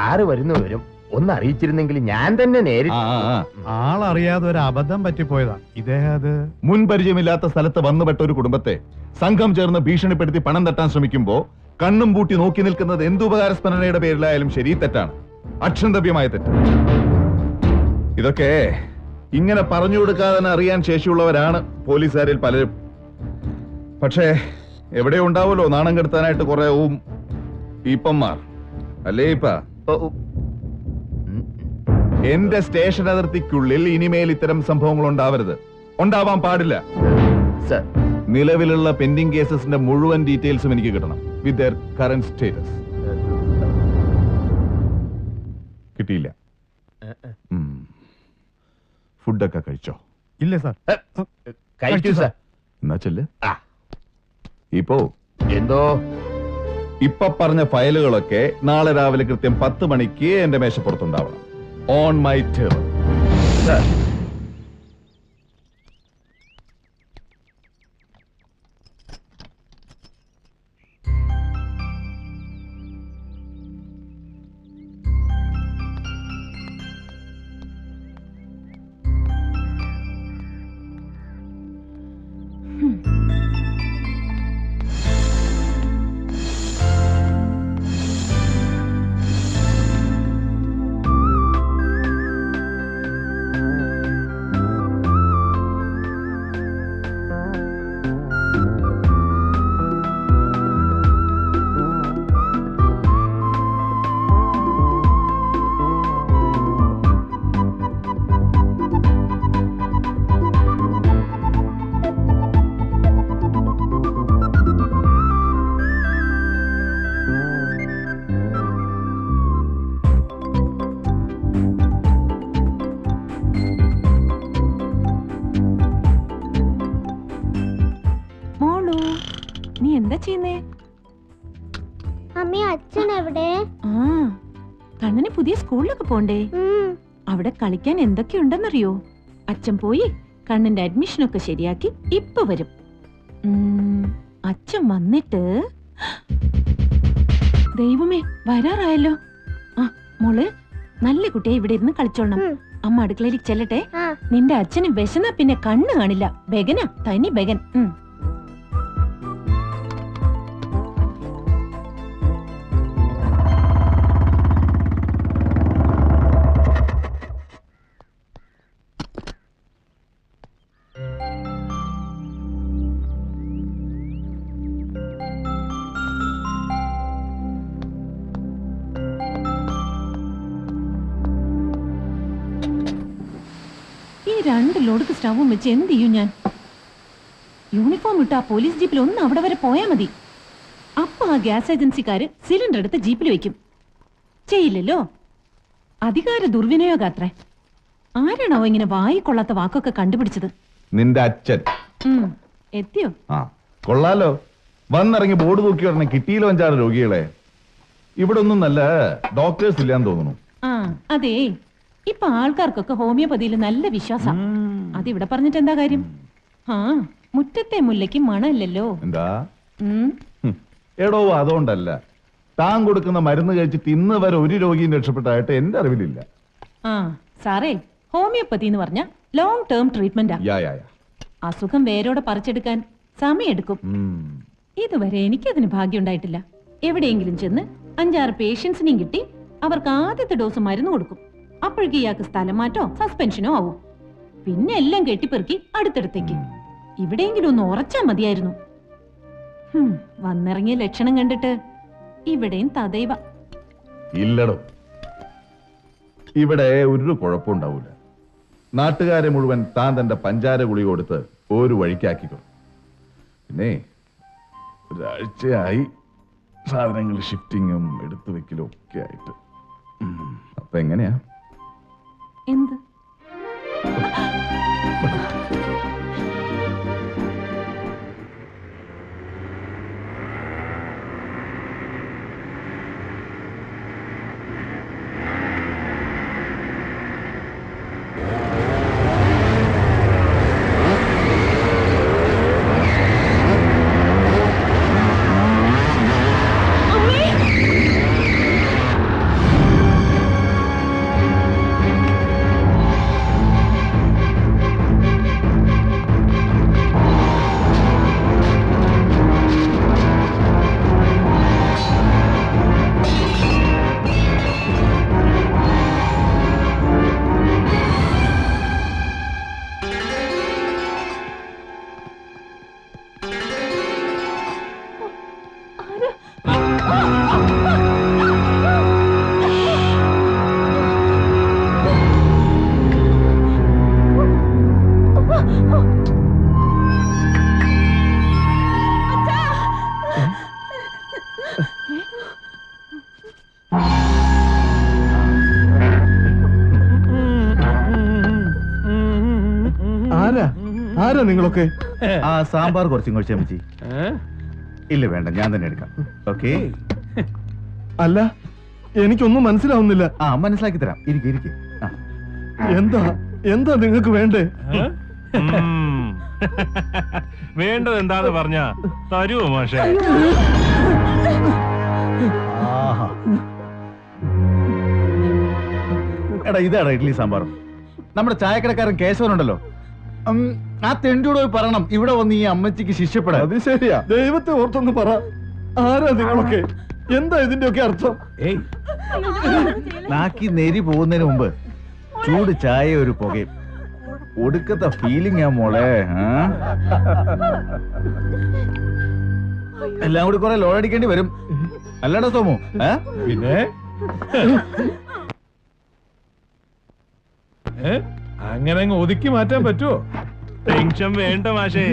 Sir വരുന്നവരും ഒന്ന് അറിയിച്ചിരുന്നെങ്കിൽ ഞാൻ തന്നെ നേരിട്ട്. ആളറിയാതെ ഒരു അബദ്ധം പറ്റിപ്പോയതാ. ഇദ്ദേഹം അത് മുൻ പരിചയമില്ലാത്ത സ്ഥലത്ത് വന്നുപെട്ട ഒരു കുടുംബത്തെ സംഘം ചേർന്ന് ഭീഷണിപ്പെടുത്തി പണം തട്ടാൻ ശ്രമിക്കുമ്പോ കണ്ണും പൂട്ടി നോക്കി നിൽക്കുന്നത് എന്തുപകാരസ്മരണയുടെ പേരിലായാലും ശരി, തെറ്റാണ്, അക്ഷന്തവ്യമായ തെറ്റ്. ഇതൊക്കെ ഇങ്ങനെ പറഞ്ഞു കൊടുക്കാതെ തന്നെ അറിയാൻ ശേഷിയുള്ളവരാണ് പോലീസുകാരിൽ പലരും. പക്ഷേ എവിടെ ഉണ്ടാവുമല്ലോ നാണം കെടുത്താനായിട്ട് കുറെ ഈപ്പന്മാർ, അല്ലേ ഇപ്പ? എന്റെ സ്റ്റേഷൻ അതിർത്തിക്കുള്ളിൽ ഇനിമേൽ ഇത്തരം സംഭവങ്ങൾ ഉണ്ടാവരുത്, ഉണ്ടാവാൻ പാടില്ല. നിലവിലുള്ള പെൻഡിംഗ് കേസസിന്റെ മുഴുവൻ ഡീറ്റെയിൽസും എനിക്ക് കിട്ടണം, വിത്ത് ദെയർ കറന്റ് സ്റ്റേറ്റസ്. കിട്ടിയില്ല. ഫുഡൊക്കെ കഴിച്ചോ? ഇല്ല സാർ. കഴിച്ചു സാർ. എന്നാ ചെല്ല്. ഇപ്പോ എന്തോ ഇപ്പൊ പറഞ്ഞ ഫയലുകളൊക്കെ നാളെ രാവിലെ കൃത്യം 10 മണിക്ക് എന്റെ മേശപ്പുറത്തുണ്ടാവണം. On my table. കണ്ണന് പുതിയ സ്കൂളിലൊക്കെ പോണ്ടേ? അവിടെ കളിക്കാൻ എന്തൊക്കെയുണ്ടെന്നറിയോ? അച്ഛൻ പോയി കണ്ണന്റെ അഡ്മിഷനൊക്കെ ശരിയാക്കി ഇപ്പൊ വരും. അച്ഛൻ വന്നിട്ട് ദൈവമേ വരാറായല്ലോ. ആ മോള് നല്ല കുട്ടിയെ ഇവിടെ ഇരുന്ന് കളിച്ചോളണം. അമ്മ അടുക്കളയിലേക്ക് ചെല്ലട്ടെ. നിന്റെ അച്ഛന് വിശന്നാ പിന്നെ കണ്ണ് കാണില്ല. ബെഗനാ, തനി ബെഗൻ. ഈ 2 ലോഡ് സ്റ്റവും വെച്ച് എന്ത് ചെയ്യും ഞാൻ? യൂണിഫോം ഇട്ട് ആ പോലീസ് ജീപ്പിൽ ഒന്ന് അവിടെ വരെ പോയാൽ മതി. അപ്പൊ ആ ഗ്യാസ് ഏജൻസിക്കാര് സിലിണ്ടർ എടുത്ത് ജീപ്പിൽ വെക്കും. ചെയ്യില്ലല്ലോ. അധികാര ദുർവിനിയോഗാത്രേ. ആരാണോ ഇങ്ങനെ വായിക്കൊള്ളാത്ത വാക്കൊക്കെ കണ്ടുപിടിച്ചത്? നിന്റെ അച്ഛൻ. എത്തിയോ? കൊള്ളാലോ. വന്നിറങ്ങി ബോർഡ് തൂക്കി പറഞ്ഞ കിട്ടിയില്ലോ 5-6 രോഗികളെ. ഇവിടെ ഒന്നും നല്ല ഡോക്ടേഴ്സ് ഇല്ലാന്ന് തോന്നുന്നു. അതെ, ഇപ്പൊ ആൾക്കാർക്കൊക്കെ ഹോമിയോപ്പതിയിൽ നല്ല വിശ്വാസം. അതിവിടെ പറഞ്ഞിട്ട് എന്താ കാര്യം? മുറ്റത്തെ മുല്ലയ്ക്ക് മണമില്ലല്ലോ. എന്താ? എടോ, അതുകൊണ്ടല്ല. താൻ കൊടുക്കുന്ന മരുന്ന് കഴിച്ചിട്ട് ഇന്ന് വരെ ഒരു രോഗിയും രക്ഷപ്പെട്ടായിട്ട് എന്റെ അറിവിലില്ല. സാറേ, ഹോമിയോപ്പതി എന്ന് പറഞ്ഞ ലോങ് ടേം ട്രീറ്റ്മെന്റാ. അസുഖം വേരോടെ പറിച്ചെടുക്കാൻ സമയെടുക്കും. ഇതുവരെ എനിക്കതിന് ഭാഗ്യം ഉണ്ടായിട്ടില്ല. എവിടെയെങ്കിലും ചെന്ന് 5-6 പേഷ്യൻസിനെയും കിട്ടി അവർക്ക് ആദ്യത്തെ ഡോസ് മരുന്ന് കൊടുക്കും. അപ്പോഴേക്ക് ഇയാൾക്ക് സ്ഥലം മാറ്റോ സസ്പെൻഷനോ ആവും. പിന്നെ എല്ലാം കെട്ടിപ്പെറുക്കി അടുത്തടുത്തേക്ക്. ഇവിടെയെങ്കിലും ഒന്ന് ഉറച്ചാ മതിയായിരുന്നു. വന്നിറങ്ങിയ ലക്ഷണം കണ്ടിട്ട് ഇവിടെയും തദൈവ. ഇല്ലടോ, ഇവിടെ ഒരു കുഴപ്പമുണ്ടാവൂല. നാട്ടുകാരെ മുഴുവൻ താൻ തന്റെ പഞ്ചാര ഗുളിക കൊടുത്ത് ഒരു വഴിക്കാക്കിക്കോ. പിന്നെ ഒരാഴ്ചയായി സാധനങ്ങൾ ഷിഫ്റ്റിങ്ങും എടുത്തു വെക്കലും ഒക്കെ ആയിട്ട്. അപ്പൊ എങ്ങനെയാ? എന്ത്? ആരാ നിങ്ങളൊക്കെ? ആ സാമ്പാർ കുറച്ചും കുറച്ച് അമ്മച്ചി. ഇല്ല വേണ്ട, ഞാൻ തന്നെ എടുക്കാം. ഓക്കെ. അല്ല, എനിക്കൊന്നും മനസ്സിലാവുന്നില്ല. ആ മനസ്സിലാക്കി തരാം. ഇരിക്കെ ഇരിക്കെ. എന്താ എന്താ നിങ്ങൾക്ക് വേണ്ടേ? വേണ്ടത് എന്താന്ന് പറഞ്ഞ തരുവോ മാഷേ? എടാ ഇതാടാ ഇഡ്ലി സാമ്പാറും. നമ്മുടെ ചായക്കടക്കാരൻ കേശവനുണ്ടല്ലോ, ആ തെണ്ടിയോട് പോയി പറയണം ഇവിടെ വന്ന് ഈ അമ്മച്ചിക്ക് ശിഷ്യപ്പെടാൻ. അത് ശരിയാ. ദൈവത്തെ ഓർത്തൊന്ന് പറ, ആരാ നിങ്ങളൊക്കെ? എന്താ ഇതിന്റെ ഒക്കെ അർത്ഥം? നാക്കി നെരി പോകുന്നതിന് മുമ്പ് ചൂട് ചായ ഒരു പുകയും ഒടുക്കത്തെ ഫീലിംഗ് ആ മോളെ. എല്ലാം കൂടി കുറെ ലോഡ് അടിക്കേണ്ടി വരും, അല്ലടാ സോമു? പിന്നെ അങ്ങനെ അങ്ങ് ഒതുക്കി മാറ്റാൻ പറ്റുമോ? ടെൻഷൻ വേണ്ട മാഷേ.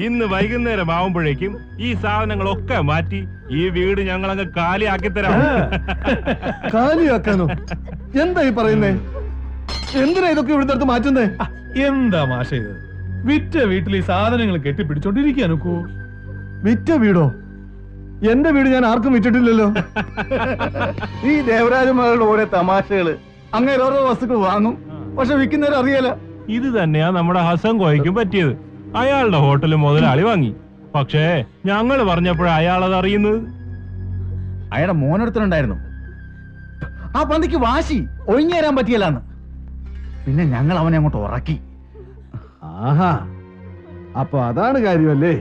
ഇന്ന് വൈകുന്നേരം ആവുമ്പോഴേക്കും ഈ സാധനങ്ങളൊക്കെ മാറ്റി ഈ വീട് ഞങ്ങൾ അങ്ങ് കാലിയാക്കി തരാം. കാലിയാക്കാനോ? എന്താ ഈ പറയുന്നേ? എന്തിനാ ഇതൊക്കെ ഇവിടുത്തെ അടുത്ത് മാറ്റുന്നേ? എന്താ മാഷ ഇത്? വിറ്റ വീട്ടിൽ ഈ സാധനങ്ങൾ കെട്ടിപ്പിടിച്ചോണ്ടിരിക്കാൻ നോക്കൂ. വിറ്റ വീടോ? എന്റെ വീട് ഞാൻ ആർക്കും വിറ്റിട്ടില്ലല്ലോ. ഈ ദേവരാജന്മാരുടെ ഓരോ തമാശകള്. അങ്ങനെ ഓരോ വസ്തുക്കൾ വാങ്ങും, പക്ഷെ വിൽക്കുന്നവരെ അറിയാല. ഇത് തന്നെയാ നമ്മുടെ ഹസൻ കോയക്കും പറ്റിയത്. അയാളുടെ ഹോട്ടൽ മുതലാളി വാങ്ങി, പക്ഷേ ഞങ്ങൾ പറഞ്ഞപ്പോഴാണ് അയാൾ അത് അറിയുന്നത്. അയാളുടെ മോനടുത്തുണ്ടായിരുന്നു. ആ പന്തിക്ക് വാശി ഒഴിഞ്ഞു തരാൻ പറ്റിയല്ലാന്ന്. പിന്നെ ഞങ്ങൾ അവനെ അങ്ങോട്ട് ഉറക്കി. ആഹാ, അപ്പൊ അതാണ് കാര്യമല്ലേ?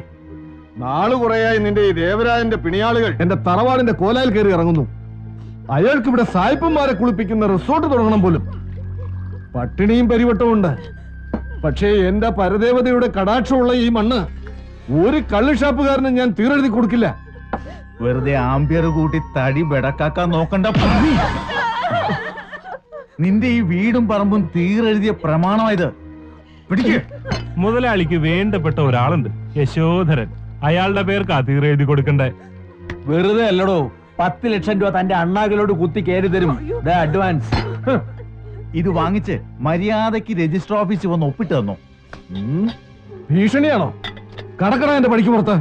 നാള് കുറയായി നിന്റെ ഈ ദേവരാജന്റെ പിണിയാളുകൾ എന്റെ തറവാടിന്റെ കോലായിൽ കയറി ഇറങ്ങുന്നു. അയാൾക്ക് ഇവിടെ സായിപ്പന്മാരെ കുളിപ്പിക്കുന്ന റിസോർട്ട് തുടങ്ങണം പോലും. പട്ടിണിയും പരിവട്ടമുണ്ട്. പക്ഷേ എന്റെ പരദേവതയുടെ കടാക്ഷമുള്ള ഈ മണ്ണ് ഒരു കള്ളുഷാപ്പുകാരനും ഞാൻ തീരെഴുതി കൊടുക്കില്ല. വെറുതെ ആംബിയർ കൂട്ടി തടി ബെടക്കാക്കാൻ നോക്കണ്ട. നിന്റെ ഈ വീടും പറമ്പും തീരെഴുതിയ പ്രമാണമായത്. പിടിക്ക്. മുതലാളിക്ക് വേണ്ടപ്പെട്ട ഒരാളുണ്ട്, യശോധരൻ. അയാളുടെ പേർക്കാ തീരെഴുതി കൊടുക്കണ്ടേ. വെറുതെ അല്ലടോ, 10 ലക്ഷം രൂപ തന്റെ അണ്ണാകളോട് കുത്തി കയറി തരും അഡ്വാൻസ്. ഇത് വാങ്ങിച്ച് മര്യാദക്ക് രജിസ്റ്റർ ഓഫീസിൽ വന്ന് ഒപ്പിട്ട് തന്നു. ഭീഷണിയാണോ? കടക്കട എന്റെ പടിക്ക് പുറത്ത്.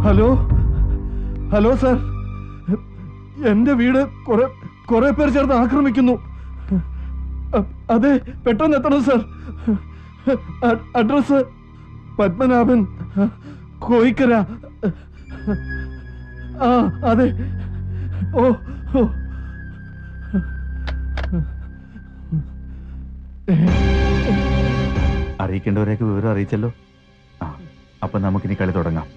ഹലോ ഹലോ സാർ, എന്റെ വീട് കുറെ പേർ ചേർന്ന് ആക്രമിക്കുന്നു. അതെ, പെട്ടെന്ന് എത്തണം സാർ. അഡ്രസ് പത്മനാഭൻ, കോയിക്കര. ആ അതെ. ഓ ഓ അറിയിക്കേണ്ടവരെയൊക്കെ വിവരം അറിയിച്ചല്ലോ. അപ്പൊ നമുക്കിനി കളി തുടങ്ങാം.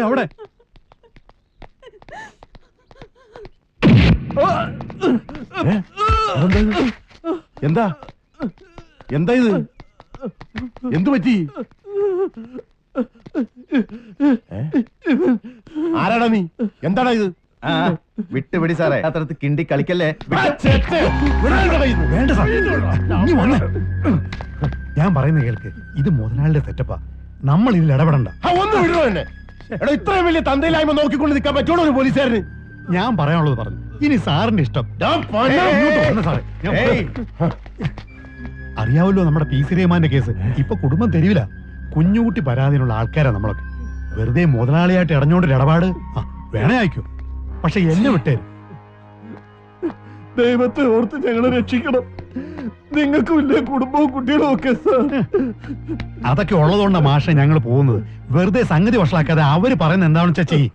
അവിടെ എന്താ എന്താ ഇത്? എന്തു പറ്റി? ആരാടാ നീ? എന്താടാ ഇത്? വിട്ടുപിടി സാറേ, അത്രത്ത് കിണ്ടി കളിക്കല്ലേ. വേണ്ട സാർ, ഞാൻ പറയുന്ന കേൾക്ക്. ഇത് മുതലാളിയുടെ സെറ്റപ്പാ. നമ്മൾ ഇതിൽ ഇടപെടണ്ട. ഒന്ന് വിടണോ എന്നെ? എടാ, ഇത്രയും വലിയ തന്തയിലായ്മ നോക്കിക്കൊണ്ട് നിൽക്കാൻ പറ്റുള്ളൂ ഒരു പോലീസുകാരന്? ഞാൻ പറയാനുള്ളത് പറഞ്ഞു. ഇനി സാറിന്റെ ഇഷ്ടം. ഇങ്ങോട്ട് വന്ന് സാറേ. അറിയാവല്ലോ നമ്മുടെ പി സി റഹ്മാന്റെ കേസ്. ഇപ്പൊ കുടുംബം തെരുവില. കുഞ്ഞുകുട്ടി പരാതിയുള്ള ആൾക്കാരാ നമ്മളൊക്കെ. വെറുതെ മുതലാളിയായിട്ട് ഇടഞ്ഞോണ്ടൊരു ഇടപാട് വേണേ അയക്കൂ, പക്ഷെ എന്നെ വിട്ടേരും. ദൈവത്തെ ഓർത്ത് ഞങ്ങളെ രക്ഷിക്കണം. നിങ്ങൾക്കും ഇല്ലേ കുടുംബവും കുട്ടികളും ഒക്കെ സാർ? അതൊക്കെ ഉള്ളതുകൊണ്ടാ മാഷെ ഞങ്ങൾ പോകുന്നത്. വെറുതെ സംഗതി വഷളാക്കാതെ അവര് പറയുന്നത് എന്താണെന്ന് വെച്ചാ ചെയ്യും.